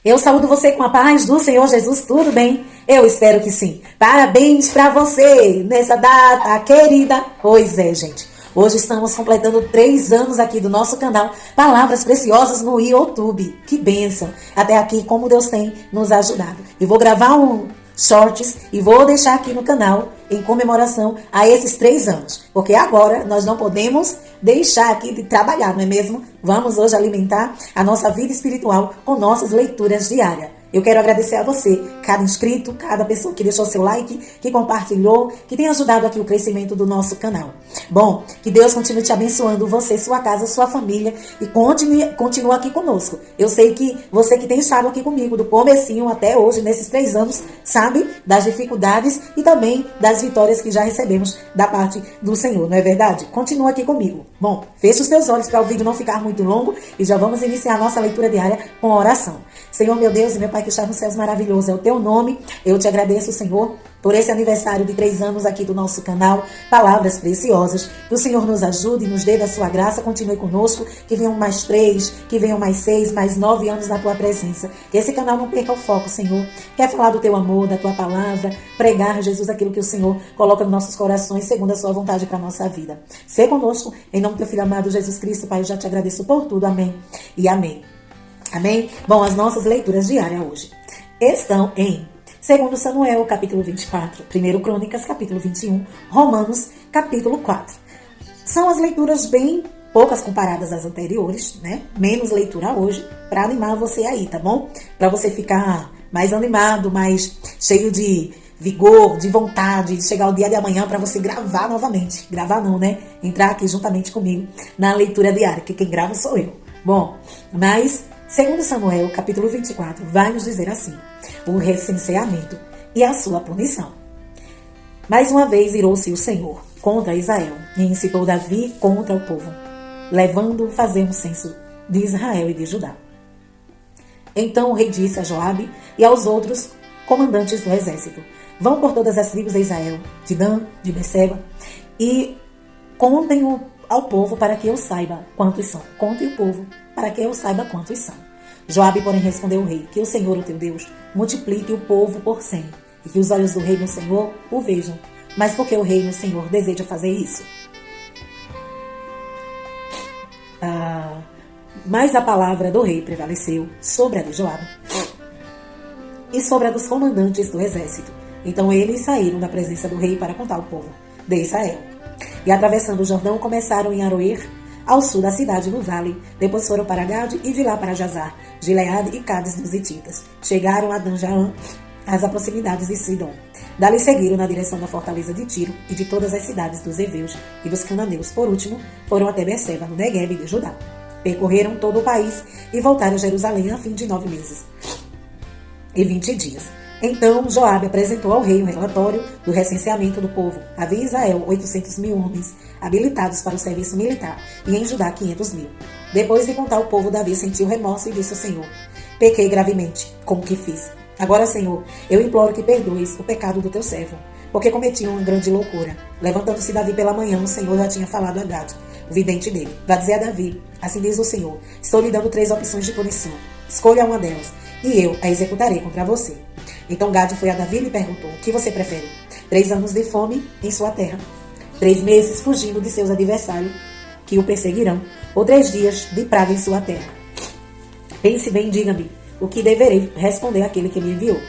Eu saúdo você com a paz do Senhor Jesus, tudo bem? Eu espero que sim. Parabéns para você nessa data querida. Pois é, gente. Hoje estamos completando 3 anos aqui do nosso canal Palavras Preciosas no YouTube. Que bênção! Até aqui, como Deus tem nos ajudado. Eu vou gravar um shorts e vou deixar aqui no canal em comemoração a esses 3 anos. Porque agora nós não podemos deixar aqui de trabalhar, não é mesmo? Vamos hoje alimentar a nossa vida espiritual com nossas leituras diárias. Eu quero agradecer a você, cada inscrito, cada pessoa que deixou seu like, que compartilhou, que tem ajudado aqui o crescimento do nosso canal. Bom, que Deus continue te abençoando, você, sua casa, sua família, e continue aqui conosco. Eu sei que você que tem estado aqui comigo do comecinho até hoje, nesses 3 anos, sabe das dificuldades e também das vitórias que já recebemos da parte do Senhor, não é verdade? Continua aqui comigo. Bom, feche os teus olhos para o vídeo não ficar muito longo e já vamos iniciar a nossa leitura diária com oração. Senhor, meu Deus e meu Pai que está nos céus, maravilhoso é o teu nome. Eu te agradeço, Senhor, por esse aniversário de 3 anos aqui do nosso canal Palavras Preciosas. Que o Senhor nos ajude e nos dê da sua graça, continue conosco, que venham mais 3, que venham mais 6, mais 9 anos na tua presença. Que esse canal não perca o foco, Senhor. Quer falar do teu amor, da tua palavra, pregar, Jesus, aquilo que o Senhor coloca nos nossos corações, segundo a sua vontade para a nossa vida. Seja conosco, em nome do teu filho amado Jesus Cristo, Pai, eu já te agradeço por tudo. Amém e amém. Amém? Bom, as nossas leituras diárias hoje estão em 2 Samuel, capítulo 24, 1 Crônicas, capítulo 21, Romanos, capítulo 4. São as leituras bem poucas comparadas às anteriores, né? Menos leitura hoje, para animar você aí, tá bom? Para você ficar mais animado, mais cheio de vigor, de vontade, de chegar o dia de amanhã para você gravar novamente. Gravar não, né? Entrar aqui juntamente comigo na leitura diária, que quem grava sou eu. Bom, mas 2 Samuel, capítulo 24, vai nos dizer assim: o recenseamento e a sua punição. Mais uma vez irou-se o Senhor contra Israel e incitou Davi contra o povo, levando fazer um censo de Israel e de Judá. Então o rei disse a Joabe e aos outros comandantes do exército: vão por todas as tribos de Israel, de Dan, de Beceba, e contem ao povo para que eu saiba quantos são. Contem o povo para que eu saiba quantos são. Joabe, porém, respondeu ao rei: que o Senhor, o teu Deus, multiplique o povo por 100, e que os olhos do rei, meu Senhor, o vejam. Mas por que o rei, meu Senhor, deseja fazer isso? Mas a palavra do rei prevaleceu sobre a de Joabe e sobre a dos comandantes do exército. Então eles saíram da presença do rei para contar o povo de Israel. E atravessando o Jordão, começaram em Aroer, ao sul da cidade no vale. Depois foram para Gade e de lá para Jazar, Gileade e Cádiz dos Hititas. Chegaram a Dan-Jaã, às proximidades de Sidom. Dali seguiram na direção da fortaleza de Tiro e de todas as cidades dos heveus e dos cananeus. Por último, foram até Beceba, no Negueb de Judá. Percorreram todo o país e voltaram a Jerusalém a fim de 9 meses e 20 dias. Então Joabe apresentou ao rei o relatório do recenseamento do povo. Havia em Israel 800.000 homens habilitados para o serviço militar e em Judá 500.000. Depois de contar o povo, Davi sentiu remorso e disse ao Senhor: pequei gravemente com o que fiz. Agora, Senhor, eu imploro que perdoes o pecado do teu servo, porque cometi uma grande loucura. Levantando-se Davi pela manhã, o Senhor já tinha falado a Gade, o vidente dele. Vá dizer a Davi: assim diz o Senhor, estou lhe dando 3 opções de punição. Escolha uma delas e eu a executarei contra você. Então Gade foi a Davi e lhe perguntou: o que você prefere? 3 anos de fome em sua terra, 3 meses fugindo de seus adversários que o perseguirão, ou 3 dias de praga em sua terra? Pense bem e diga-me o que deverei responder àquele que me enviou.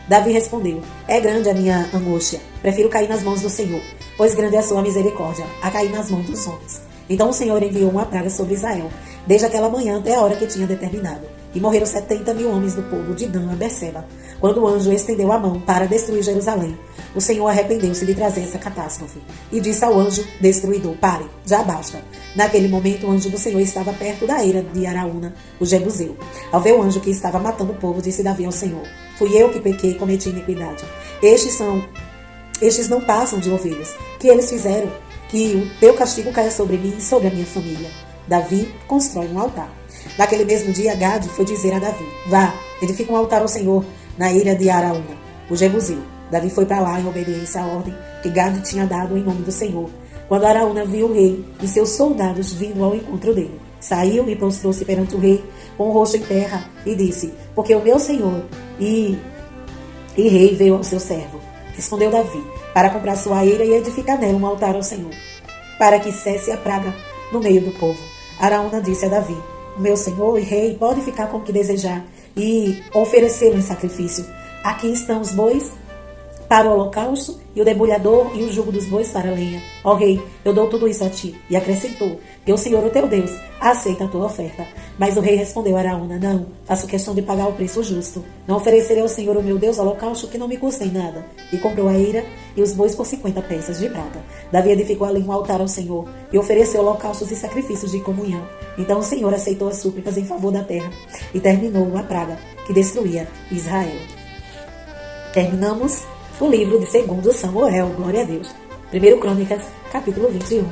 Davi respondeu: é grande a minha angústia, prefiro cair nas mãos do Senhor, pois grande é a sua misericórdia, a cair nas mãos dos homens. Então o Senhor enviou uma praga sobre Israel, desde aquela manhã até a hora que tinha determinado, e morreram 70.000 homens do povo de Dan a Beceba. Quando o anjo estendeu a mão para destruir Jerusalém, o Senhor arrependeu-se de trazer essa catástrofe e disse ao anjo destruidor: pare, já basta. Naquele momento o anjo do Senhor estava perto da eira de Araúna, o Jebuseu. Ao ver o anjo que estava matando o povo, disse Davi ao Senhor: fui eu que pequei e cometi iniquidade. Estes não passam de ovelhas. Que eles fizeram? Que o teu castigo caia sobre mim e sobre a minha família. Davi constrói um altar. Naquele mesmo dia, Gade foi dizer a Davi: vá, edifica um altar ao Senhor na ilha de Araúna, o Jebuseu. Davi foi para lá em obediência à ordem que Gade tinha dado em nome do Senhor. Quando Araúna viu o rei e seus soldados vindo ao encontro dele, Saiu e prostrou-se perante o rei, com o rosto em terra, e disse: porque o meu senhor e rei veio ao seu servo. Respondeu Davi: para comprar sua eira e edificar nela um altar ao Senhor, para que cesse a praga no meio do povo. Araúna disse a Davi: o meu senhor e rei pode ficar com o que desejar e oferecê-lo em sacrifício. Aqui estão os bois para o holocausto, e o debulhador e o jugo dos bois para a lenha. Ó rei, eu dou tudo isso a ti. E acrescentou: que o Senhor, o teu Deus, aceita a tua oferta. Mas o rei respondeu a Araúna: não, faço questão de pagar o preço justo. Não oferecerei ao Senhor, o meu Deus, holocausto que não me custa em nada. E comprou a eira e os bois por 50 peças de prata. Davi edificou ali um altar ao Senhor e ofereceu holocaustos e sacrifícios de comunhão. Então o Senhor aceitou as súplicas em favor da terra e terminou a praga que destruía Israel. Terminamos o livro de 2 Samuel, glória a Deus. 1 Crônicas, capítulo 21.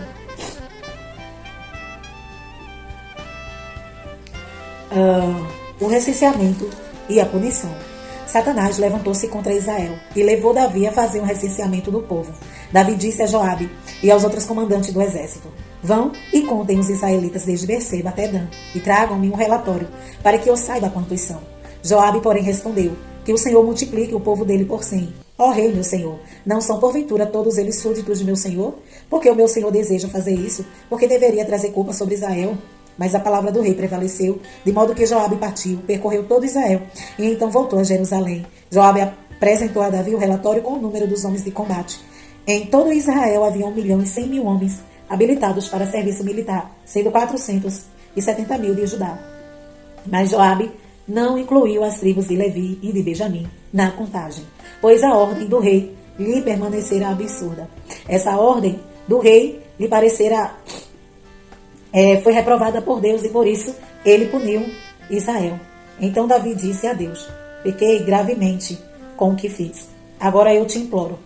O recenseamento e a punição. Satanás levantou-se contra Israel e levou Davi a fazer um recenseamento do povo. Davi disse a Joabe e aos outros comandantes do exército: vão e contem os israelitas desde Berseba até Dan e tragam-me um relatório para que eu saiba quantos são. Joabe, porém, respondeu: que o Senhor multiplique o povo dele por 100. Ó rei, meu senhor, não são porventura todos eles súditos de meu senhor? Porque o meu senhor deseja fazer isso? Porque deveria trazer culpa sobre Israel? Mas a palavra do rei prevaleceu, de modo que Joabe partiu, percorreu todo Israel, e então voltou a Jerusalém. Joabe apresentou a Davi o relatório com o número dos homens de combate. Em todo Israel havia 1.100.000 homens habilitados para serviço militar, sendo 470.000 de Judá. Mas Joabe não incluiu as tribos de Levi e de Benjamim na contagem, pois a ordem do rei lhe permanecera absurda. Essa ordem do rei lhe parecera foi reprovada por Deus, e por isso ele puniu Israel. Então Davi disse a Deus: pequei gravemente com o que fiz. Agora eu te imploro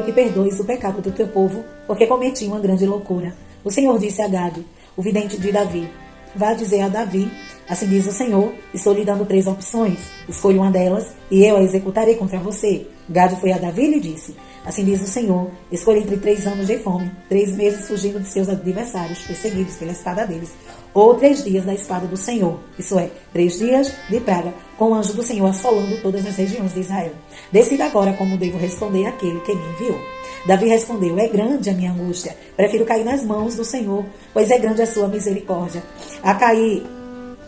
que perdoes o pecado do teu povo, porque cometi uma grande loucura. O Senhor disse a Gade, o vidente de Davi: vá dizer a Davi: assim diz o Senhor, estou lhe dando 3 opções. Escolha uma delas e eu a executarei contra você. Gade foi a Davi e lhe disse: assim diz o Senhor, escolha entre 3 anos de fome, 3 meses fugindo de seus adversários, perseguidos pela espada deles, ou 3 dias da espada do Senhor, isso é, 3 dias de praga, com o anjo do Senhor assolando todas as regiões de Israel. Decida agora como devo responder àquele que me enviou. Davi respondeu: é grande a minha angústia, prefiro cair nas mãos do Senhor, pois é grande a sua misericórdia, a cair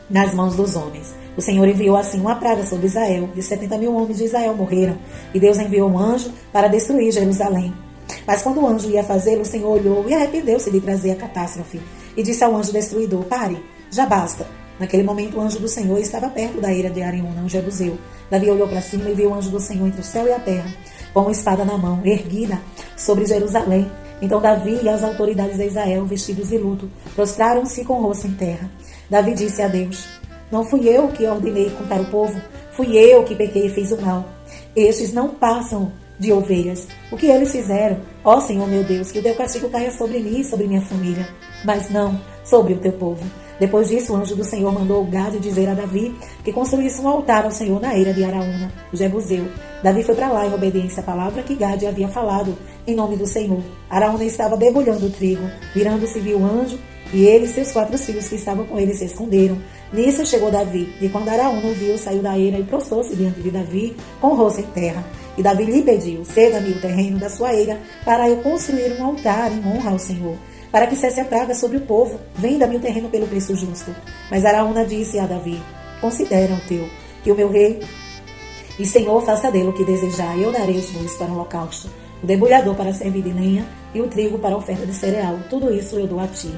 nas mãos dos homens. O Senhor enviou assim uma praga sobre Israel, e 70.000 homens de Israel morreram, e Deus enviou um anjo para destruir Jerusalém. Mas quando o anjo ia fazê-lo, o Senhor olhou e arrependeu-se de trazer a catástrofe, e disse ao anjo destruidor: pare, já basta. Naquele momento o anjo do Senhor estava perto da eira de Araúna, um jebuseu. Davi olhou para cima e viu o anjo do Senhor entre o céu e a terra, com uma espada na mão, erguida sobre Jerusalém. Então Davi e as autoridades de Israel, vestidos de luto, prostraram-se com o rosto em terra. Davi disse a Deus: não fui eu que ordenei contar o povo, fui eu que pequei e fiz o mal. Estes não passam de ovelhas. O que eles fizeram? Ó Senhor meu Deus, que o teu castigo caia sobre mim e sobre minha família, mas não sobre o teu povo. Depois disso, o anjo do Senhor mandou Gade dizer a Davi que construísse um altar ao Senhor na eira de Araúna, o jebuseu. Davi foi para lá em obediência à palavra que Gade havia falado em nome do Senhor. Araúna estava debulhando o trigo. Virando-se, viu o anjo, e ele e seus 4 filhos que estavam com ele se esconderam. Nisso chegou Davi, e quando Araúna o viu, saiu da eira e prostrou-se diante de Davi com o rosto em terra. E Davi lhe pediu: ceda-me o terreno da sua eira, para eu construir um altar em honra ao Senhor, para que cesse a praga sobre o povo. Venda-me o terreno pelo preço justo. Mas Araúna disse a Davi: considera o teu, que o meu rei e Senhor faça dele o que desejar. Eu darei os bois para o holocausto, o debulhador para servir de lenha, e o trigo para oferta de cereal. Tudo isso eu dou a ti.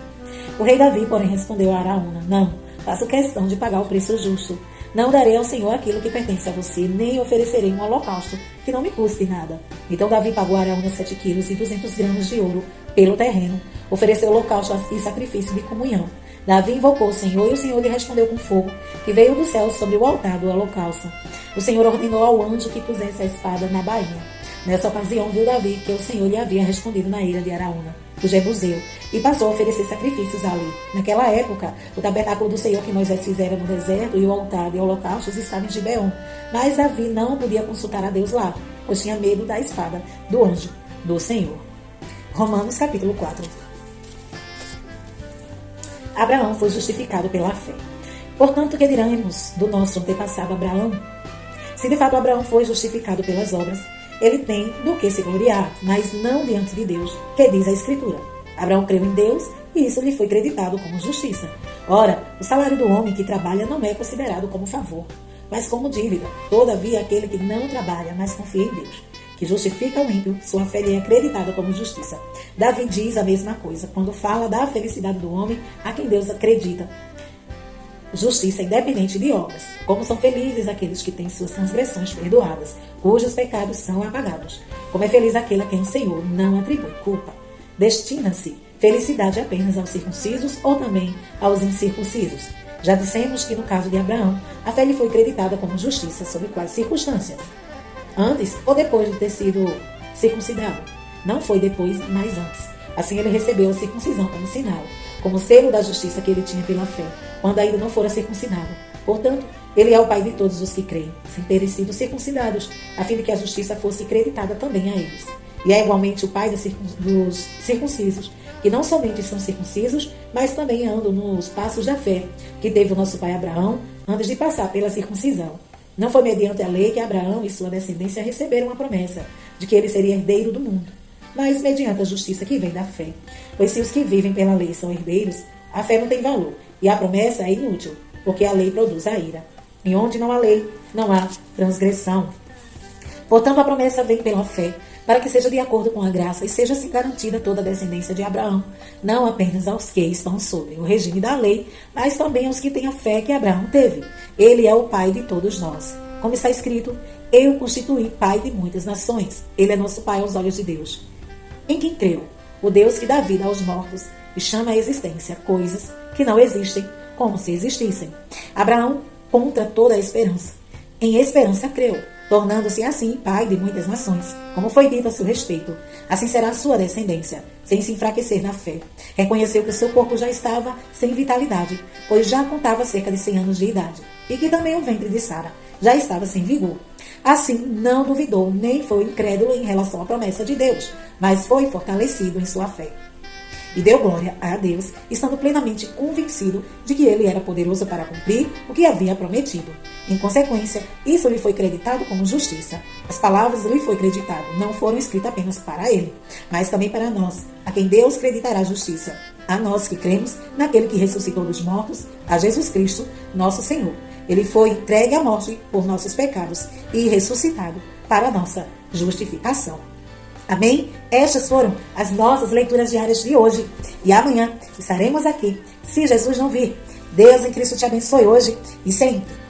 O rei Davi, porém, respondeu a Araúna: não, faço questão de pagar o preço justo. Não darei ao Senhor aquilo que pertence a você, nem oferecerei um holocausto que não me custe nada. Então Davi pagou a Araúna 7 quilos e 200 gramas de ouro pelo terreno. Ofereceu holocausto e sacrifício de comunhão. Davi invocou o Senhor, e o Senhor lhe respondeu com fogo, que veio do céu sobre o altar do holocausto. O Senhor ordenou ao anjo que pusesse a espada na bainha. Nessa ocasião, viu Davi que o Senhor lhe havia respondido na eira de Araúna, o jebuseu, e passou a oferecer sacrifícios ali. Naquela época, o tabernáculo do Senhor que Moisés fizera no deserto e o altar de holocaustos estavam em Gibeon. Mas Davi não podia consultar a Deus lá, pois tinha medo da espada do anjo do Senhor. Romanos capítulo 4. Abraão foi justificado pela fé. Portanto, que diremos do nosso antepassado Abraão? Se de fato Abraão foi justificado pelas obras, ele tem do que se gloriar, mas não diante de Deus, que diz a Escritura. Abraão creu em Deus e isso lhe foi creditado como justiça. Ora, o salário do homem que trabalha não é considerado como favor, mas como dívida. Todavia, aquele que não trabalha, mas confia em Deus, que justifica o ímpio, sua fé lhe é acreditada como justiça. Davi diz a mesma coisa, quando fala da felicidade do homem a quem Deus acredita. Justiça independente de obras. Como são felizes aqueles que têm suas transgressões perdoadas, cujos pecados são apagados. Como é feliz aquele a quem o Senhor não atribui culpa. Destina-se felicidade apenas aos circuncisos ou também aos incircuncisos. Já dissemos que no caso de Abraão, a fé lhe foi creditada como justiça, sob quais circunstâncias? Antes ou depois de ter sido circuncidado? Não foi depois, mas antes. Assim ele recebeu a circuncisão como sinal, como selo da justiça que ele tinha pela fé, quando ainda não fora circuncidado. Portanto, ele é o pai de todos os que creem, sem terem sido circuncidados, a fim de que a justiça fosse creditada também a eles. E é igualmente o pai dos circuncisos, que não somente são circuncisos, mas também andam nos passos da fé, que teve o nosso pai Abraão antes de passar pela circuncisão. Não foi mediante a lei que Abraão e sua descendência receberam a promessa de que ele seria herdeiro do mundo, mas mediante a justiça que vem da fé. Pois se os que vivem pela lei são herdeiros, a fé não tem valor, e a promessa é inútil, porque a lei produz a ira. E onde não há lei, não há transgressão. Portanto, a promessa vem pela fé, para que seja de acordo com a graça e seja assim garantida toda a descendência de Abraão, não apenas aos que estão sob o regime da lei, mas também aos que têm a fé que Abraão teve. Ele é o pai de todos nós. Como está escrito, eu o constituí pai de muitas nações. Ele é nosso pai aos olhos de Deus. Em quem creu? O Deus que dá vida aos mortos e chama à existência coisas que não existem como se existissem. Abraão contra toda a esperança. Em esperança creu, tornando-se assim pai de muitas nações, como foi dito a seu respeito. Assim será a sua descendência, sem se enfraquecer na fé. Reconheceu que o seu corpo já estava sem vitalidade, pois já contava cerca de 100 anos de idade, e que também o ventre de Sara já estava sem vigor. Assim, não duvidou, nem foi incrédulo em relação à promessa de Deus, mas foi fortalecido em sua fé. E deu glória a Deus, estando plenamente convencido de que ele era poderoso para cumprir o que havia prometido. Em consequência, isso lhe foi creditado como justiça. As palavras lhe foi creditado não foram escritas apenas para ele, mas também para nós, a quem Deus creditará justiça. A nós que cremos naquele que ressuscitou dos mortos, a Jesus Cristo, nosso Senhor. Ele foi entregue à morte por nossos pecados e ressuscitado para a nossa justificação. Amém? Estas foram as nossas leituras diárias de hoje. E amanhã estaremos aqui, se Jesus não vir. Deus em Cristo te abençoe hoje e sempre.